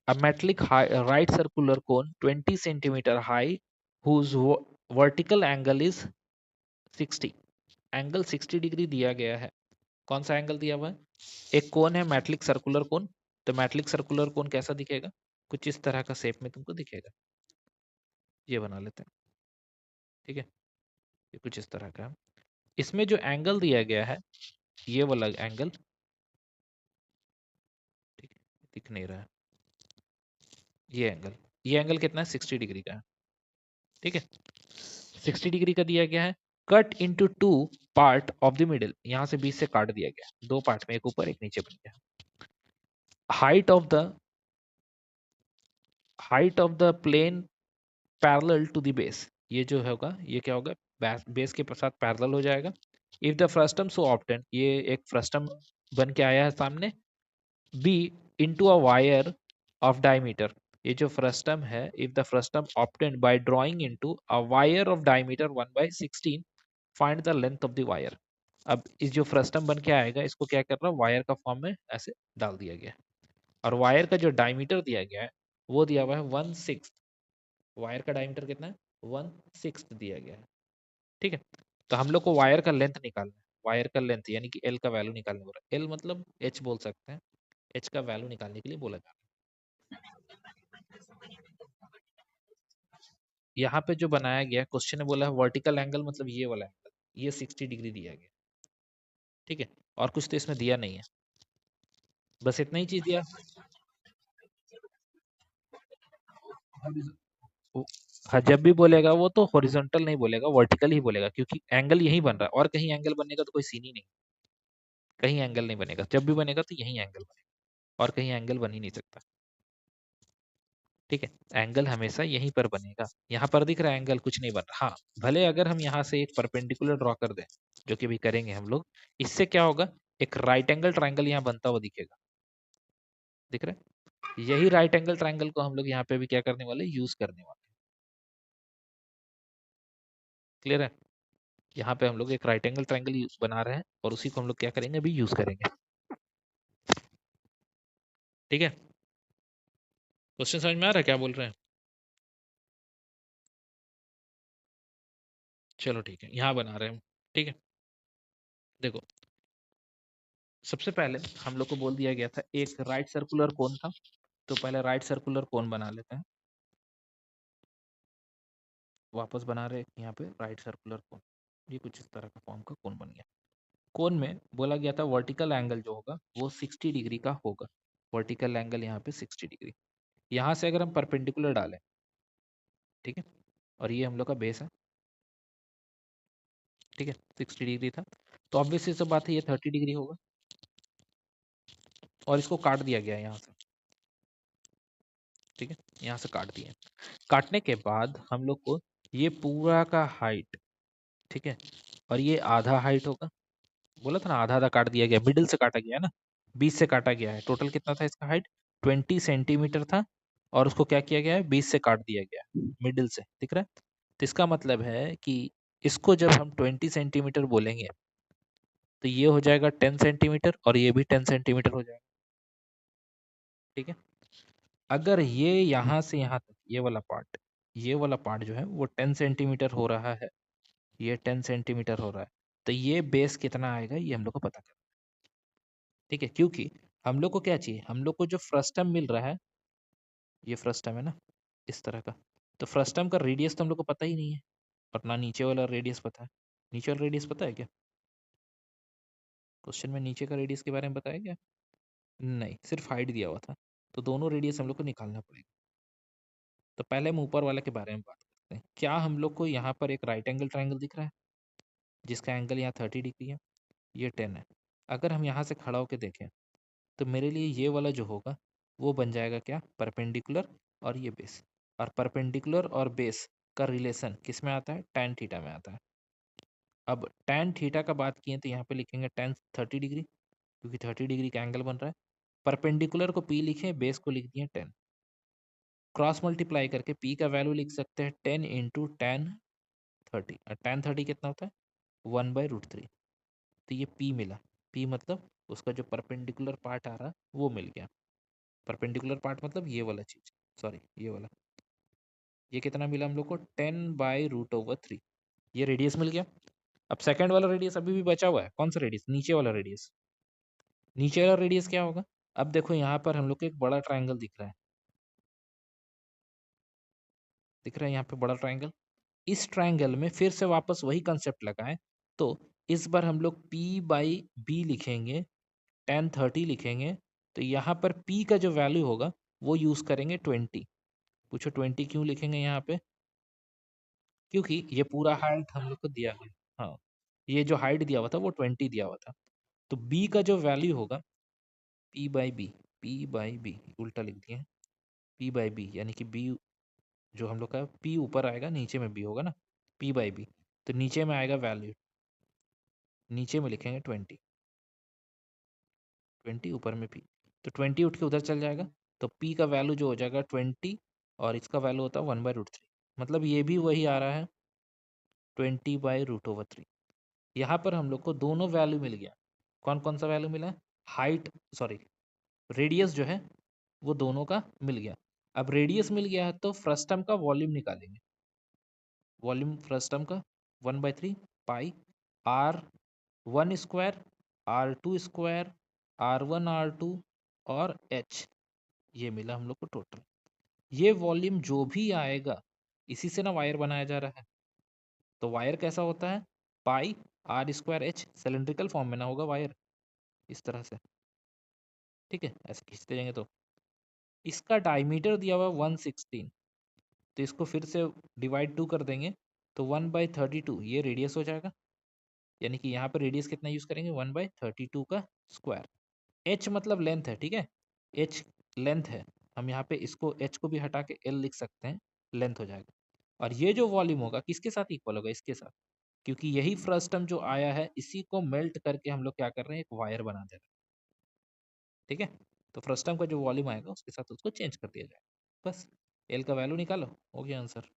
A metallic right circular cone 20 centimeter high whose vertical angle is 60. Angle 60 degree दिया गया है। कौन सा एंगल दिया हुआ है? एक कोन है मेटलिक सर्कुलर कोन। तो मेटलिक सर्कुलर कोन कैसा दिखेगा? कुछ इस तरह का शेप में तुमको दिखेगा। ये बना लेते हैं, ठीक है। ये कुछ इस तरह का है। इसमें जो एंगल दिया गया है, ये वाला एंगल, ठीक है, दिख नहीं रहा है। ये एंगल कितना है? 60 डिग्री का है, ठीक है। 60 डिग्री का दिया गया है। Cut into two part of the middle, यहाँ से बीच से काट दिया गया, दो पार्ट में, एक ऊपर एक नीचे बन गया। Height of the plane parallel to the base, ये जो होगा ये क्या होगा? बेस के साथ पैरेलल हो जाएगा। If the frustum so obtained, ये एक फ्रस्टम बन के आया है सामने। Be into a wire of diameter, ये जो फ्रस्टम है, if the frustum obtained by drawing into a wire of diameter 1/16, find the length of the wire. अब इस जो फ्रस्टम बन के आएगा, इसको क्या कर रहा है? वायर का फॉर्म में ऐसे डाल दिया गया है। और वायर का जो डायमीटर दिया गया है, वो दिया हुआ है 1/6। वायर का डायमीटर कितना है? 1/6 दिया गया है, ठीक है। तो हम लोग को वायर का लेंथ निकालना है। वायर का लेंथ यानी कि एल का वैल्यू निकालने बोला। एल मतलब एच बोल सकते हैं। एच का वैल्यू निकालने के लिए बोला जा रहा है। यहाँ पे जो बनाया गया क्वेश्चन ने बोला है वर्टिकल एंगल, मतलब ये वाला एंगल, ये 60 डिग्री दिया गया, ठीक है। और कुछ तो इसमें दिया नहीं है, बस इतना ही चीज दिया। वो- हाँ, जब भी बोलेगा वो तो हॉरिजॉन्टल नहीं बोलेगा, वर्टिकल ही बोलेगा, क्योंकि एंगल यहीं बन रहा है। और कहीं एंगल बनने का तो कोई सीन ही नहीं। कहीं एंगल नहीं बनेगा, जब भी बनेगा तो यहीं एंगल बनेगा, और कहीं एंगल बन ही नहीं सकता, ठीक है। एंगल हमेशा यहीं पर बनेगा। यहाँ पर दिख रहा है एंगल कुछ नहीं बन रहा। हाँ, भले अगर हम यहाँ से एक परपेंडिकुलर ड्रॉ कर दें, जो कि अभी करेंगे हम लोग, इससे क्या होगा? एक राइट एंगल ट्राइंगल यहाँ बनता हुआ दिखेगा, दिख रहा है? यही राइट एंगल ट्राइंगल को हम लोग यहाँ पे भी क्या करने वाले? यूज करने वाले। क्लियर है? यहाँ पे हम लोग एक राइट एंगल ट्राइंगल यूज बना रहे हैं, और उसी को हम लोग क्या करेंगे? अभी यूज करेंगे, ठीक है। क्वेश्चन समझ में आ रहा है क्या बोल रहे हैं? चलो ठीक है, यहाँ बना रहे हैं हम, ठीक है। देखो, सबसे पहले हम लोग को बोल दिया गया था एक राइट सर्कुलर कोन था, तो पहले राइट सर्कुलर कोन बना लेते हैं। वापस बना रहे हैं यहाँ पे राइट सर्कुलर कोन। ये कुछ इस तरह का फॉर्म का कोन बन गया। कोन में बोला गया था वर्टिकल एंगल जो होगा वो 60 डिग्री का होगा। वर्टिकल एंगल यहाँ पे 60 डिग्री। यहाँ से अगर हम परपेंडिकुलर डालें, ठीक है, और ये हम लोग का बेस है, ठीक है, 60 डिग्री था, तो ऑब्वियसली सब बात है ये 30 डिग्री होगा। और इसको काट दिया गया है यहाँ से, ठीक है, यहाँ से काट दिया। काटने के बाद हम लोग को ये पूरा का हाइट, ठीक है, और ये आधा हाइट होगा। बोला था ना आधा आधा काट दिया गया, मिडिल से काटा गया है ना, 20 से काटा गया है। टोटल कितना था इसका हाइट? 20 सेंटीमीटर था, और उसको क्या किया गया है? 20 से काट दिया गया है, मिडिल से, दिख रहा है? तो इसका मतलब है कि इसको जब हम 20 सेंटीमीटर बोलेंगे, तो ये हो जाएगा 10 सेंटीमीटर, और ये भी 10 सेंटीमीटर हो जाएगा, ठीक है। अगर ये यहाँ से यहाँ तक ये वाला पार्ट जो है वो 10 सेंटीमीटर हो रहा है, ये 10 सेंटीमीटर हो रहा है, तो ये बेस कितना आएगा ये हम लोग को पता करना, ठीक है। क्योंकि हम लोग को क्या चाहिए? हम लोग को जो फ्रस्टम मिल रहा है, ये फ्रस्टम है ना, इस तरह का, तो फ्रस्टम का रेडियस तो हम लोग को पता ही नहीं है, और ना नीचे वाला रेडियस पता है। नीचे वाला रेडियस पता है क्या? क्वेश्चन में नीचे का रेडियस के बारे में बताया क्या? नहीं, सिर्फ हाइट दिया हुआ था। तो दोनों रेडियस हम लोग को निकालना पड़ेगा। तो पहले हम ऊपर वाले के बारे में बात करते हैं। क्या हम लोग को यहाँ पर एक राइट एंगल ट्राइंगल दिख रहा है, जिसका एंगल यहाँ 30 डिग्री है, ये 10 है। अगर हम यहाँ से खड़ा होकर देखें, तो मेरे लिए ये वाला जो होगा वो बन जाएगा क्या? परपेंडिकुलर और ये बेस। और परपेंडिकुलर और बेस का रिलेशन किस में आता है? tan थीटा में आता है। अब tan थीटा का बात किए तो यहाँ पे लिखेंगे tan 30 डिग्री, क्योंकि 30 डिग्री का एंगल बन रहा है। परपेंडिकुलर को p लिखे, बेस को लिख दिए 10। क्रॉस मल्टीप्लाई करके p का वैल्यू लिख सकते हैं 10 इंटू tan 30। और tan 30 कितना होता है? 1/√3। तो ये p मिला। p मतलब उसका जो परपेंडिकुलर पार्ट आ रहा वो मिल गया। परपेंडिकुलर पार्ट मतलब ये वाला चीज, सॉरी ये वाला। ये कितना मिला हम लोग को, 10/√3। ये रेडियस मिल गया। अब सेकंड वाला रेडियस अभी भी बचा हुआ है, कौन सा रेडियस, नीचे वाला रेडियस। नीचे वाला रेडियस क्या होगा, अब देखो यहाँ पर हम लोग को एक बड़ा ट्राइंगल दिख रहा है, दिख रहा है यहाँ पे बड़ा ट्राइंगल। इस ट्राइंगल में फिर से वापस वही कंसेप्ट लगाएं, तो इस बार हम लोग P/B लिखेंगे, 10/30 लिखेंगे। तो यहाँ पर P का जो वैल्यू होगा वो यूज करेंगे 20। पूछो 20 क्यों लिखेंगे यहाँ पे, क्योंकि ये पूरा हाइट हम लोग को दिया गया। हाँ, ये जो हाइट दिया हुआ था वो 20 दिया हुआ था। तो B का जो वैल्यू होगा, P/B, P/B उल्टा लिख दिए, P/B यानी कि B जो हम लोग का P ऊपर आएगा, नीचे में B होगा ना, P/B। तो नीचे में आएगा वैल्यू, नीचे में लिखेंगे 20, 20 ऊपर में P। तो 20 उठ के उधर चल जाएगा, तो P का वैल्यू जो हो जाएगा 20, और इसका वैल्यू होता है 1/√3। मतलब ये भी वही आ रहा है, 20/√3। यहाँ पर हम लोग को दोनों वैल्यू मिल गया। कौन कौन सा वैल्यू मिला है, हाइट, सॉरी रेडियस जो है वो दोनों का मिल गया। अब रेडियस मिल गया है तो फ्रस्टम का वॉल्यूम निकालेंगे। वॉल्यूम फ्रस्टम का 1/3 पाई R1 square, R2 square, R1 R2 और H, ये मिला हम लोग को टोटल। ये वॉल्यूम जो भी आएगा, इसी से ना वायर बनाया जा रहा है। तो वायर कैसा होता है, पाई R2 H, सिलेंड्रिकल फॉर्म में ना होगा वायर, इस तरह से, ठीक है, ऐसे खींचते जाएंगे। तो इसका डायमीटर दिया हुआ 116, तो इसको फिर से डिवाइड 2 कर देंगे, तो 1/32 ये रेडियस हो जाएगा। यानी कि यहाँ पर रेडियस कितना यूज करेंगे, 1/32 का स्क्वायर। एच मतलब लेंथ है, ठीक है, एच लेंथ है। हम यहाँ पे इसको एच को भी हटा के एल लिख सकते हैं, लेंथ हो जाएगा। और ये जो वॉल्यूम होगा किसके साथ इक्वल होगा, इसके साथ, क्योंकि यही फ्रस्टम जो आया है इसी को मेल्ट करके हम लोग क्या कर रहे हैं, एक वायर बना दे रहे हैं, ठीक है। तो फ्रस्टम का जो वॉल्यूम आएगा उसके साथ उसको चेंज कर दिया जाएगा, बस। एल का वैल्यू निकालो, हो गया आंसर।